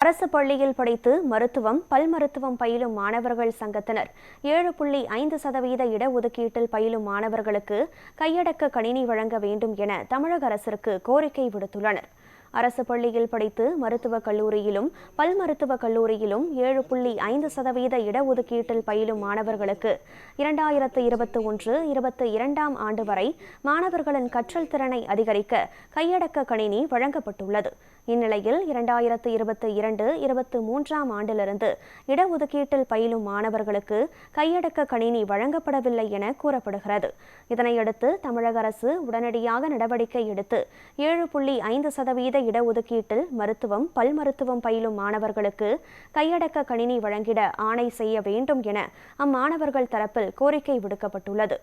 அரசு பள்ளியில் படித்து மருத்துவம், பல் மருத்துவம் பயிலும் மாணவர்கள் சங்கத்தினர் 7.5% இடஒதுக்கீட்டில் பயிலும் மாணவர்களுக்கு கையடக்க கணினி வழங்க வேண்டும் என தமிழக அரசிற்கு கோரிக்கை விடுத்துள்ளனர். அரசு பள்ளியில் படித்து மருத்துவக் கல்லூரியிலும் பல் மருத்துவக் கல்லூரியிலும் 7.5% இடஒதுக்கீட்டில் பயிலும் மாணவர்களுக்கு 2021-22ஆம் ஆண்டு வரை மாணவர்களின் கற்றல் திறனை அதிகரிக்க கையடக்க கணினி வழங்கப்பட்டுள்ளது. இந்நிலையில் 2022-23ஆம் ஆண்டிலிருந்து இடஒதுக்கீட்டில் பயிலும் மாணவர்களுக்கு கையடக்க கணினி வழங்கப்படவில்லை என கூறப்படுகிறது. இதனையடுத்து தமிழக அரசு உடனடியாக நடவடிக்கை எடுத்து 7.5% இடஒதுக்கீட்டில் மருத்துவம், பல் மருத்துவம் பயிலும் மாணவர்களுக்கு கையடக்க கணினி வழங்கிட ஆணை செய்ய வேண்டும் என அம்மாணவர்கள் தரப்பில் கோரிக்கை விடுக்கப்பட்டுள்ளது.